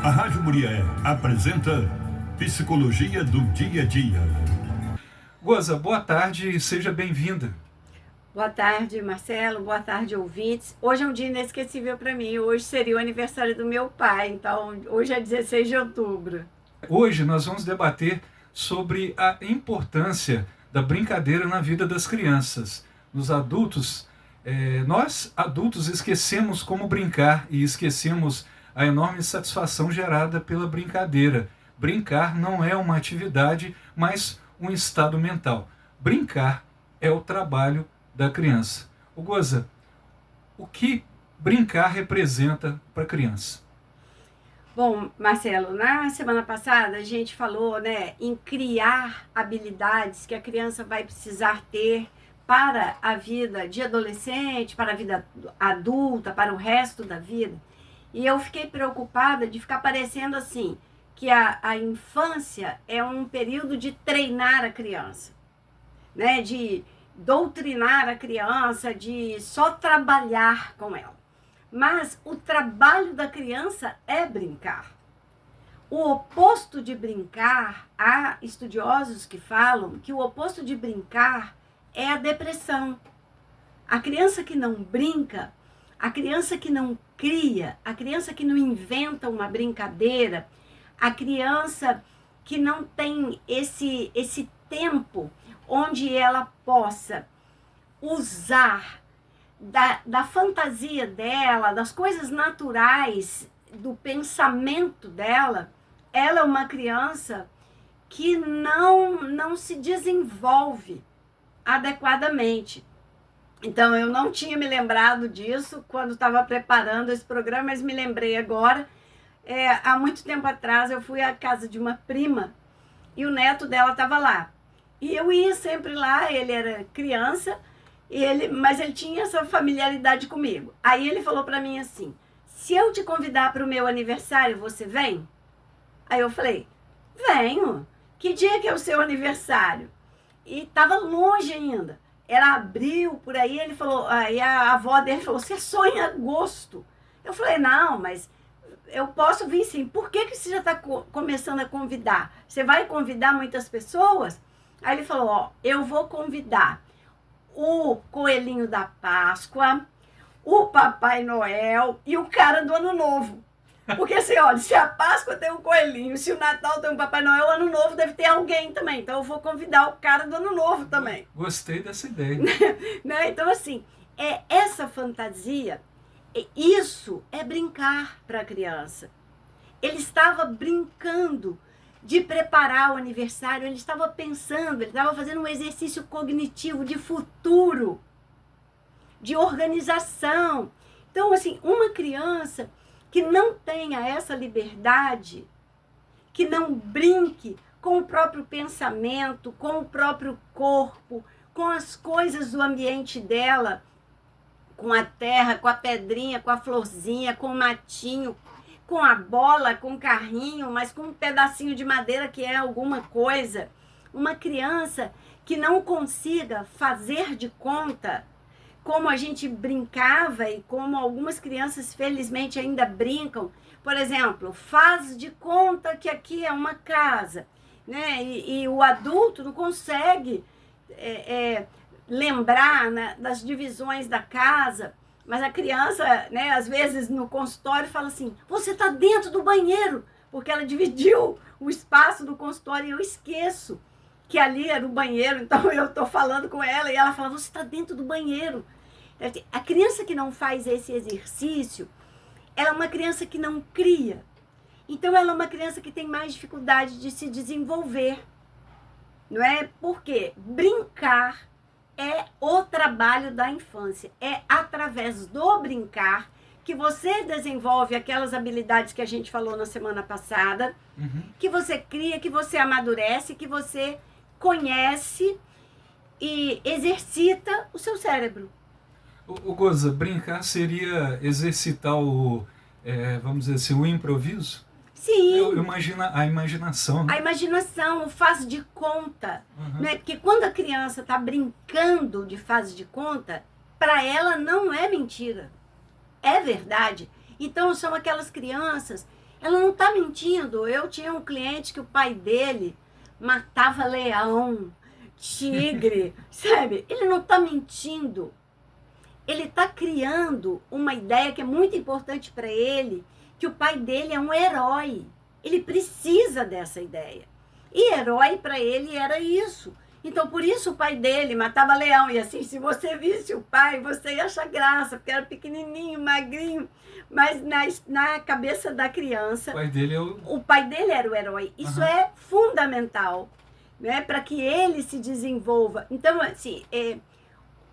A Rádio Muriel apresenta Psicologia do Dia a Dia. Goza, boa tarde e seja bem-vinda. Boa tarde, Marcelo. Boa tarde, ouvintes. Hoje é um dia inesquecível para mim. Hoje seria o aniversário do meu pai, então hoje é 16 de outubro. Hoje nós vamos debater sobre a importância da brincadeira na vida das crianças. Nos adultos, nós adultos esquecemos como brincar e esquecemos a enorme satisfação gerada pela brincadeira. Brincar não é uma atividade, mas um estado mental. Brincar é o trabalho da criança. Goza, o que brincar representa para a criança? Bom, Marcelo, na semana passada a gente falou, em criar habilidades que a criança vai precisar ter para a vida de adolescente, para a vida adulta, para o resto da vida. E eu fiquei preocupada de ficar parecendo assim, que a infância é um período de treinar a criança, de doutrinar a criança, de só trabalhar com ela. Mas o trabalho da criança é brincar. O oposto de brincar, há estudiosos que falam que o oposto de brincar é a depressão. A criança que não brinca, a criança que não cria, a criança que não inventa uma brincadeira, a criança que não tem esse tempo onde ela possa usar da fantasia dela, das coisas naturais, do pensamento dela, ela é uma criança que não se desenvolve adequadamente. Então, eu não tinha me lembrado disso quando estava preparando esse programa, mas me lembrei agora. Há muito tempo atrás, eu fui à casa de uma prima e o neto dela estava lá. E eu ia sempre lá, ele era criança, mas ele tinha essa familiaridade comigo. Aí ele falou para mim assim, se eu te convidar para o meu aniversário, você vem? Aí eu falei, venho. Que dia que é o seu aniversário? E estava longe ainda. Era abril, por aí, ele falou, aí a avó dele falou, você só em agosto. Eu falei, não, mas eu posso vir sim. Por que você já está começando a convidar? Você vai convidar muitas pessoas? Aí ele falou, eu vou convidar o coelhinho da Páscoa, o Papai Noel e o cara do Ano Novo. Porque assim, olha, se a Páscoa tem um coelhinho, se o Natal tem um Papai Noel, o Ano Novo deve ter alguém também. Então eu vou convidar o cara do Ano Novo também. Gostei dessa ideia. Então assim, essa fantasia, isso é brincar para a criança. Ele estava brincando de preparar o aniversário, ele estava pensando, ele estava fazendo um exercício cognitivo de futuro, de organização. Então, assim, uma criança que não tenha essa liberdade, que não brinque com o próprio pensamento, com o próprio corpo, com as coisas do ambiente dela, com a terra, com a pedrinha, com a florzinha, com o matinho, com a bola, com o carrinho, mas com um pedacinho de madeira que é alguma coisa. Uma criança que não consiga fazer de conta, como a gente brincava e como algumas crianças felizmente ainda brincam. Por exemplo, faz de conta que aqui é uma casa, E o adulto não consegue lembrar, das divisões da casa. Mas a criança, às vezes no consultório fala assim, você está dentro do banheiro, porque ela dividiu o espaço do consultório e eu esqueço que ali era o banheiro, então eu estou falando com ela e ela fala, você está dentro do banheiro. A criança que não faz esse exercício, ela é uma criança que não cria. Então ela é uma criança que tem mais dificuldade de se desenvolver, não é? Porque brincar é o trabalho da infância. É através do brincar que você desenvolve aquelas habilidades que a gente falou na semana passada, que você cria, que você amadurece, que você conhece e exercita o seu cérebro. Goza, brincar seria exercitar vamos dizer assim, o improviso? Sim. Eu imagino a imaginação. A imaginação, o faz de conta. Porque quando a criança está brincando de faz de conta, para ela não é mentira. É verdade. Então, são aquelas crianças Ela não está mentindo. Eu tinha um cliente que o pai dele matava leão, tigre, sabe? Ele não está mentindo. Ele está criando uma ideia que é muito importante para ele, que o pai dele é um herói. Ele precisa dessa ideia. E herói para ele era isso. Então, por isso o pai dele matava leão. E assim, se você visse o pai, você ia achar graça, porque era pequenininho, magrinho. Mas na cabeça da criança, o pai dele era o herói. Isso é fundamental, né, para que ele se desenvolva. Então, assim,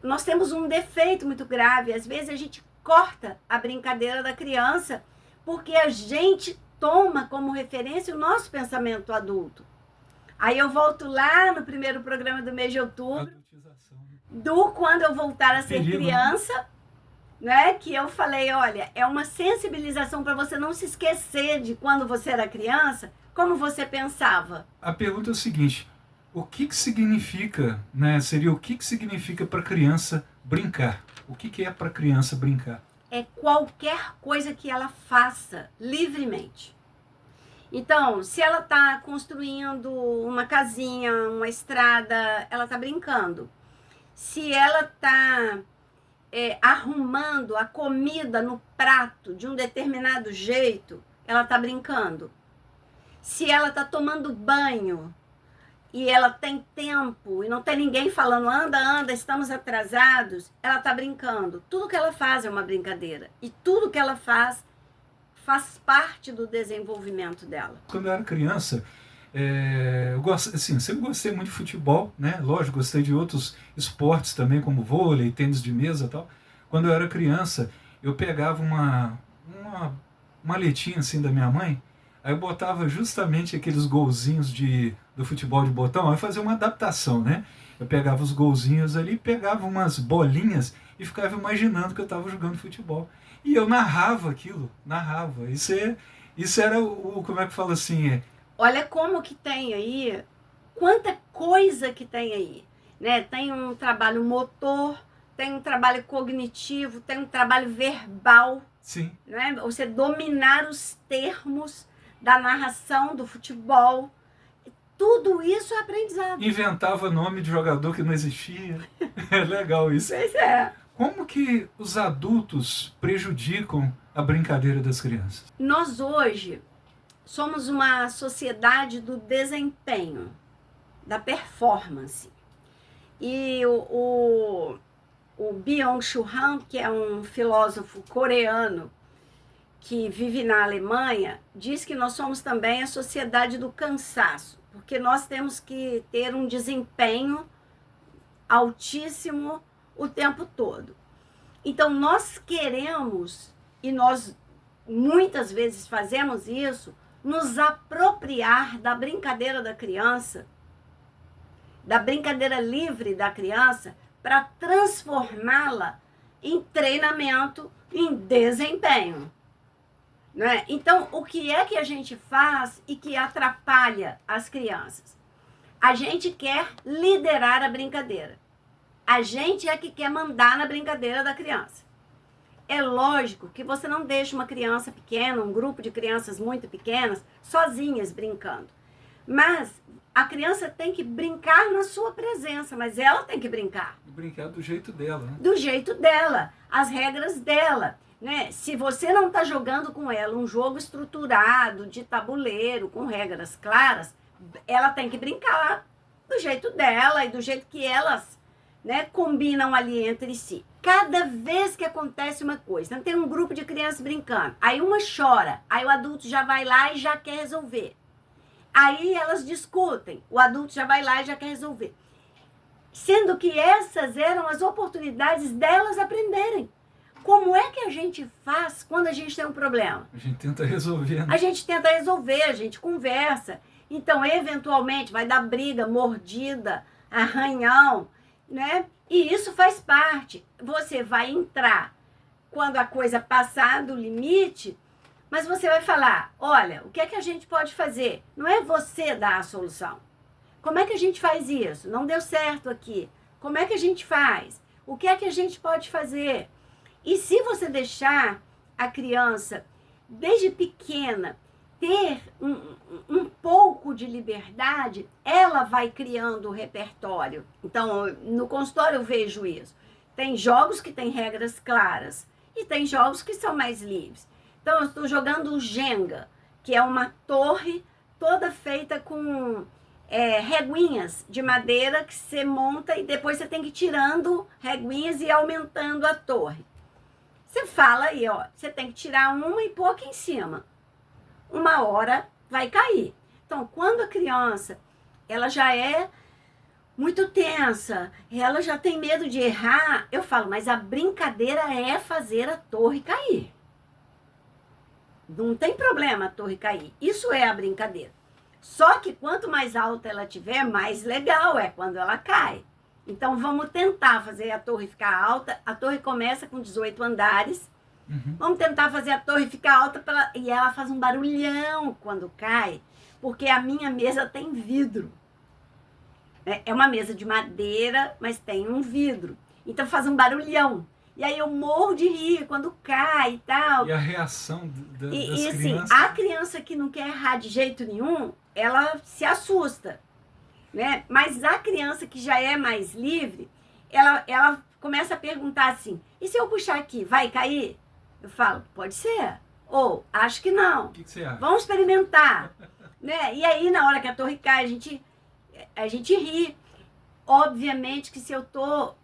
nós temos um defeito muito grave. Às vezes a gente corta a brincadeira da criança porque a gente toma como referência o nosso pensamento adulto. Aí eu volto lá no primeiro programa do mês de outubro, do quando eu voltar a ser criança, né? Que eu falei, olha, é uma sensibilização para você não se esquecer de quando você era criança, como você pensava. A pergunta é o seguinte, o que significa, né? Seria o que significa para a criança brincar? O que é para a criança brincar? É qualquer coisa que ela faça livremente. Então, se ela está construindo uma casinha, uma estrada, ela está brincando. Se ela está arrumando a comida no prato de um determinado jeito, ela está brincando. Se ela está tomando banho e ela tem tempo e não tem ninguém falando, anda, estamos atrasados, ela está brincando. Tudo que ela faz é uma brincadeira. E tudo que ela faz parte do desenvolvimento dela. Quando eu era criança, eu sempre gostei muito de futebol, né? Lógico, gostei de outros esportes também, como vôlei, tênis de mesa e tal. Quando eu era criança, eu pegava uma maletinha assim da minha mãe, aí eu botava justamente aqueles golzinhos do futebol de botão, aí eu fazia uma adaptação, né? Eu pegava os golzinhos ali, pegava umas bolinhas e ficava imaginando que eu estava jogando futebol. E eu narrava aquilo, narrava. Isso era como é que fala assim? Olha como que tem aí, quanta coisa que tem aí, né? Tem um trabalho motor, tem um trabalho cognitivo, tem um trabalho verbal. Sim. Né? Você dominar os termos da narração do futebol. Tudo isso é aprendizado. Inventava nome de jogador que não existia. É legal isso. Pois é. Como que os adultos prejudicam a brincadeira das crianças? Nós hoje somos uma sociedade do desempenho, da performance. E o Byung-Chul Han, que é um filósofo coreano que vive na Alemanha, diz que nós somos também a sociedade do cansaço, porque nós temos que ter um desempenho altíssimo o tempo todo. Então, nós queremos, e nós muitas vezes fazemos isso, nos apropriar da brincadeira da criança, da brincadeira livre da criança, para transformá-la em treinamento, em desempenho. Né? Então, o que é que a gente faz e que atrapalha as crianças? A gente quer liderar a brincadeira. A gente é que quer mandar na brincadeira da criança. É lógico que você não deixa uma criança pequena, um grupo de crianças muito pequenas, sozinhas brincando. Mas a criança tem que brincar na sua presença, mas ela tem que brincar. Brincar do jeito dela, né? Do jeito dela, as regras dela. Né? Se você não está jogando com ela um jogo estruturado, de tabuleiro, com regras claras, ela tem que brincar do jeito dela e do jeito que elas, né, combinam ali entre si. Cada vez que acontece uma coisa, então tem um grupo de crianças brincando, aí uma chora, aí o adulto já vai lá e já quer resolver. Aí elas discutem, o adulto já vai lá e já quer resolver. Sendo que essas eram as oportunidades delas aprenderem. Como é que a gente faz quando a gente tem um problema? A gente tenta resolver, né? A gente tenta resolver, a gente conversa. Então, eventualmente, vai dar briga, mordida, arranhão, né? E isso faz parte. Você vai entrar quando a coisa passar do limite, mas você vai falar, olha, o que é que a gente pode fazer? Não é você dar a solução. Como é que a gente faz isso? Não deu certo aqui. Como é que a gente faz? O que é que a gente pode fazer? E se você deixar a criança, desde pequena, ter um pouco de liberdade, ela vai criando o repertório. Então, no consultório eu vejo isso. Tem jogos que têm regras claras e tem jogos que são mais livres. Então, eu estou jogando o Jenga, que é uma torre toda feita com reguinhas de madeira que você monta e depois você tem que ir tirando reguinhas e aumentando a torre. Você fala aí, ó, você tem que tirar uma e pôr aqui em cima. Uma hora vai cair. Então, quando a criança, ela já é muito tensa, ela já tem medo de errar, eu falo, mas a brincadeira é fazer a torre cair. Não tem problema a torre cair. Isso é a brincadeira. Só que quanto mais alta ela tiver, mais legal é quando ela cai. Então, vamos tentar fazer a torre ficar alta. A torre começa com 18 andares. Vamos tentar fazer a torre ficar alta e ela faz um barulhão quando cai, porque a minha mesa tem vidro. É uma mesa de madeira, mas tem um vidro. Então faz um barulhão. E aí eu morro de rir quando cai e tal. E a reação das assim, crianças? A criança que não quer errar de jeito nenhum, ela se assusta, né? Mas a criança que já é mais livre, ela começa a perguntar assim, e se eu puxar aqui, vai cair? Eu falo, pode ser. Ou, acho que não. O que você acha? Vamos experimentar. Né? E aí, na hora que a torre cai, a gente ri. Obviamente que se eu estou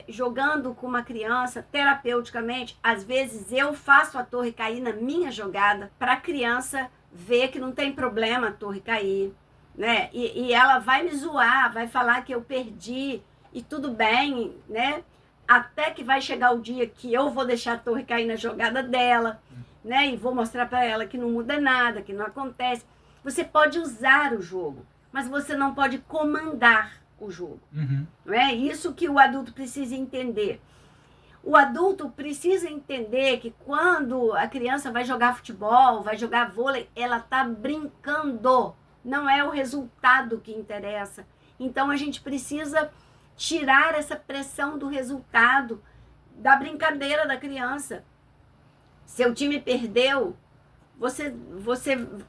jogando com uma criança terapeuticamente, às vezes eu faço a torre cair na minha jogada para a criança ver que não tem problema a torre cair. Né? E ela vai me zoar, vai falar que eu perdi e tudo bem, né? Até que vai chegar o dia que eu vou deixar a torre cair na jogada dela, né? E vou mostrar para ela que não muda nada, que não acontece. Você pode usar o jogo, mas você não pode comandar o jogo. Não é isso que o adulto precisa entender. O adulto precisa entender que quando a criança vai jogar futebol, vai jogar vôlei, ela está brincando. Não é o resultado que interessa. Então a gente precisa tirar essa pressão do resultado, da brincadeira da criança. Seu time perdeu, você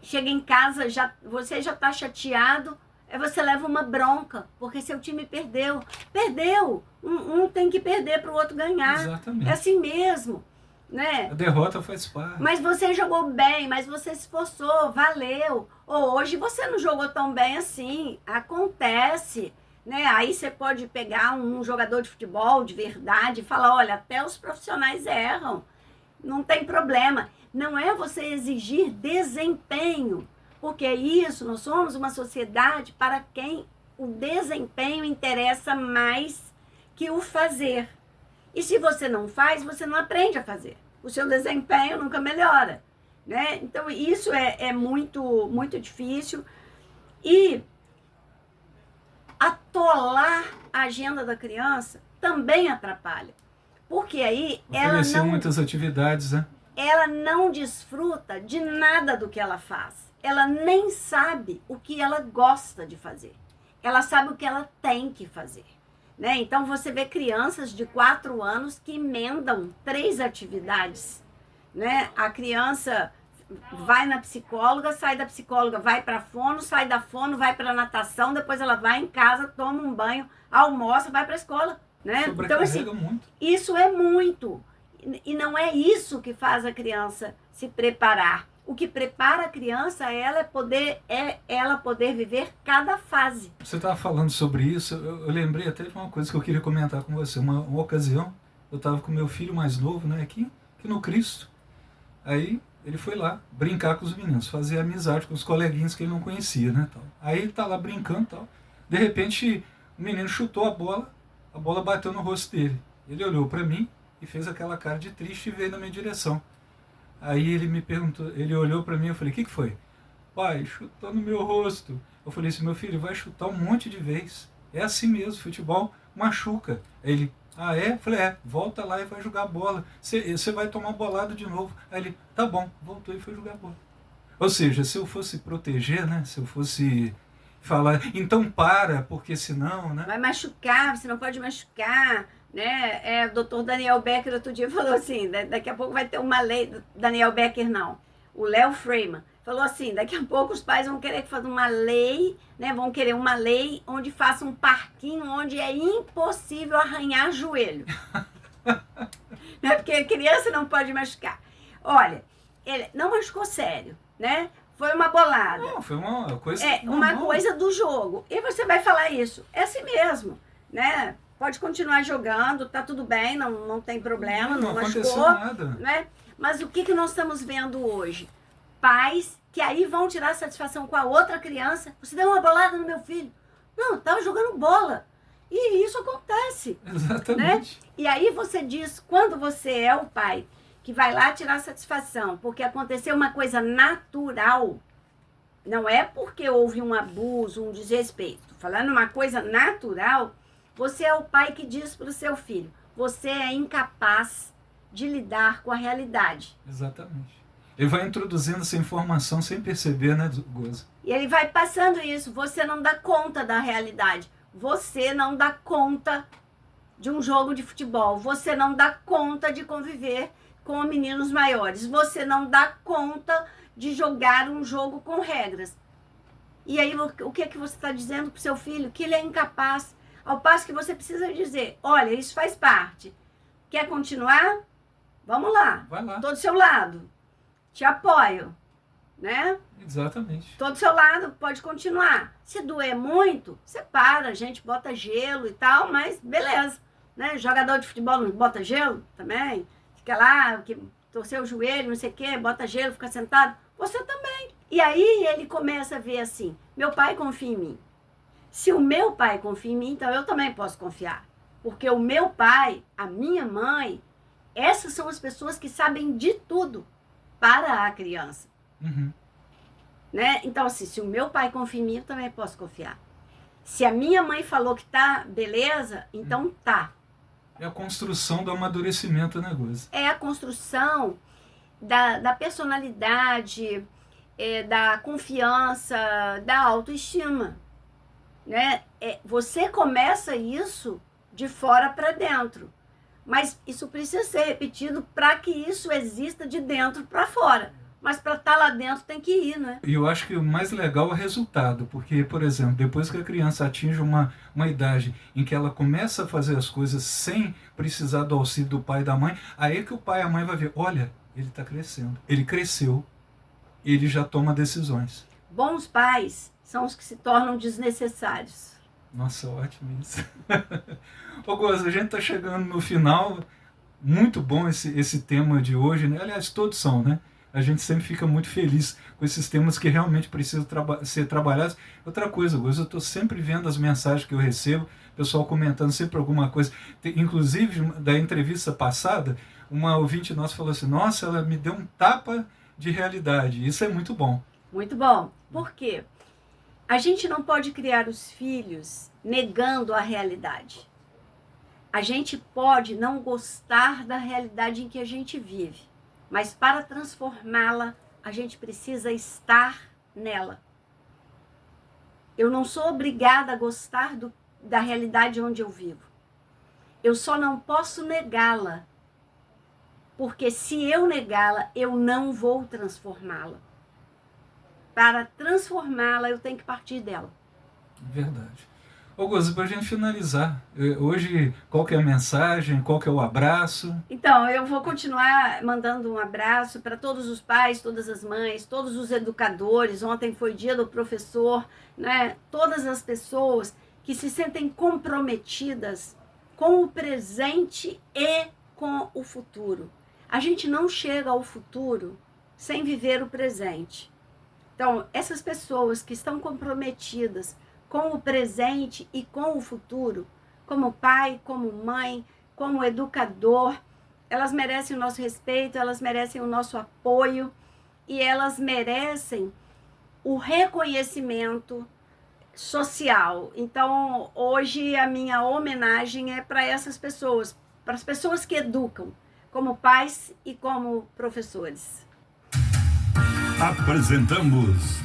chega em casa, você já está chateado, aí você leva uma bronca, porque seu time perdeu. Perdeu! Um tem que perder para o outro ganhar. Exatamente. É assim mesmo. Né? A derrota faz parte. Mas você jogou bem, mas você se esforçou, valeu. Ou hoje você não jogou tão bem assim, acontece. Né? Aí você pode pegar um jogador de futebol de verdade e falar, olha, até os profissionais erram, não tem problema. Não é você exigir desempenho, porque isso, nós somos uma sociedade para quem o desempenho interessa mais que o fazer. E se você não faz, você não aprende a fazer. O seu desempenho nunca melhora. Né? Então isso é muito, muito difícil. E atolar a agenda da criança também atrapalha. Porque aí oferecer muitas atividades, né? Ela não desfruta de nada do que ela faz. Ela nem sabe o que ela gosta de fazer. Ela sabe o que ela tem que fazer. Né? Então você vê crianças de 4 anos que emendam 3 atividades. Né? A criança vai na psicóloga, sai da psicóloga, vai para a fono, sai da fono, vai para a natação, depois ela vai em casa, toma um banho, almoça, vai para a escola. Né? Então, assim, muito. Isso é muito. E não é isso que faz a criança se preparar. O que prepara a criança é ela poder viver cada fase. Você estava falando sobre isso, eu lembrei até de uma coisa que eu queria comentar com você. Uma ocasião, eu estava com meu filho mais novo, né, aqui no Cristo. Aí ele foi lá brincar com os meninos, fazer amizade com os coleguinhas que ele não conhecia, né, tal. Aí ele tá lá brincando, tal. De repente, o menino chutou a bola bateu no rosto dele. Ele olhou para mim e fez aquela cara de triste e veio na minha direção. Aí ele me perguntou, ele olhou para mim e eu falei, o que foi? Pai, chutou no meu rosto. Eu falei assim, meu filho, vai chutar um monte de vez. É assim mesmo, futebol machuca. Aí ele, ah é? Eu falei, volta lá e vai jogar bola. Você vai tomar bolado de novo. Aí ele, tá bom, voltou e foi jogar bola. Ou seja, se eu fosse proteger, né? Se eu fosse falar, então para, porque senão, né? Vai machucar, você não pode machucar. Né? O doutor Daniel Becker outro dia falou assim, daqui a pouco vai ter uma lei, Daniel Becker não, o Léo Freeman, falou assim, daqui a pouco os pais vão querer fazer uma lei, né? Vão querer uma lei onde faça um parquinho onde é impossível arranhar joelho. Né? Porque a criança não pode machucar. Olha, ele não machucou sério, né? Foi uma bolada. Não, foi uma coisa... Uma coisa do jogo. E você vai falar isso. É assim mesmo, né? Pode continuar jogando, tá tudo bem, não tem problema, não machucou. Nada. Né? Mas o que nós estamos vendo hoje? Pais que aí vão tirar satisfação com a outra criança. Você deu uma bolada no meu filho. Não, eu tava jogando bola. E isso acontece. Exatamente. Né? E aí você diz, quando você é o pai que vai lá tirar satisfação, porque aconteceu uma coisa natural, não é porque houve um abuso, um desrespeito. Falando uma coisa natural, você é o pai que diz para o seu filho, você é incapaz de lidar com a realidade. Exatamente. Ele vai introduzindo essa informação sem perceber, né, Goza? E ele vai passando isso, você não dá conta da realidade. Você não dá conta de um jogo de futebol. Você não dá conta de conviver com meninos maiores. Você não dá conta de jogar um jogo com regras. E aí, o que é que você está dizendo para o seu filho? Que ele é incapaz. Ao passo que você precisa dizer, olha, isso faz parte. Quer continuar? Vamos lá. Vai lá. Estou do seu lado. Te apoio. Né? Exatamente. Tô do seu lado, pode continuar. Se doer muito, você para, a gente bota gelo e tal, mas beleza. Né? Jogador de futebol não bota gelo também. Fica lá, que torceu o joelho, não sei o quê, bota gelo, fica sentado. Você também. E aí ele começa a ver assim, meu pai confia em mim. Se o meu pai confia em mim, então eu também posso confiar. Porque o meu pai, a minha mãe, essas são as pessoas que sabem de tudo para a criança. Uhum. Né? Então, assim, se o meu pai confia em mim, eu também posso confiar. Se a minha mãe falou que tá beleza, então tá. É a construção do amadurecimento, né, Goza? É a construção da personalidade, da confiança, da autoestima. Né? Você começa isso de fora para dentro. Mas isso precisa ser repetido para que isso exista de dentro para fora. Mas para estar lá dentro tem que ir, né? E eu acho que o mais legal é o resultado, porque, por exemplo, depois que a criança atinge uma idade em que ela começa a fazer as coisas sem precisar do auxílio do pai e da mãe, aí que o pai e a mãe vai ver, olha, ele está crescendo, ele cresceu, ele já toma decisões. Bons pais são os que se tornam desnecessários. Nossa, ótimo isso. Ô Goza, a gente está chegando no final, muito bom esse tema de hoje, né? Aliás, todos são, né? A gente sempre fica muito feliz com esses temas que realmente precisam ser trabalhados. Outra coisa, Goza, eu estou sempre vendo as mensagens que eu recebo, pessoal comentando sempre alguma coisa. Inclusive, da entrevista passada, uma ouvinte nossa falou assim, nossa, ela me deu um tapa de realidade. Isso é muito bom. Muito bom. Por quê? A gente não pode criar os filhos negando a realidade. A gente pode não gostar da realidade em que a gente vive, mas para transformá-la, a gente precisa estar nela. Eu não sou obrigada a gostar da realidade onde eu vivo. Eu só não posso negá-la, porque se eu negá-la, eu não vou transformá-la. Para transformá-la, eu tenho que partir dela. Verdade. Ô Goza, para a gente finalizar, hoje qual que é a mensagem, qual que é o abraço? Então, eu vou continuar mandando um abraço para todos os pais, todas as mães, todos os educadores. Ontem foi dia do professor, né? Todas as pessoas que se sentem comprometidas com o presente e com o futuro. A gente não chega ao futuro sem viver o presente. Então, essas pessoas que estão comprometidas com o presente e com o futuro, como pai, como mãe, como educador, elas merecem o nosso respeito, elas merecem o nosso apoio e elas merecem o reconhecimento social. Então, hoje a minha homenagem é para essas pessoas, para as pessoas que educam, como pais e como professores. Apresentamos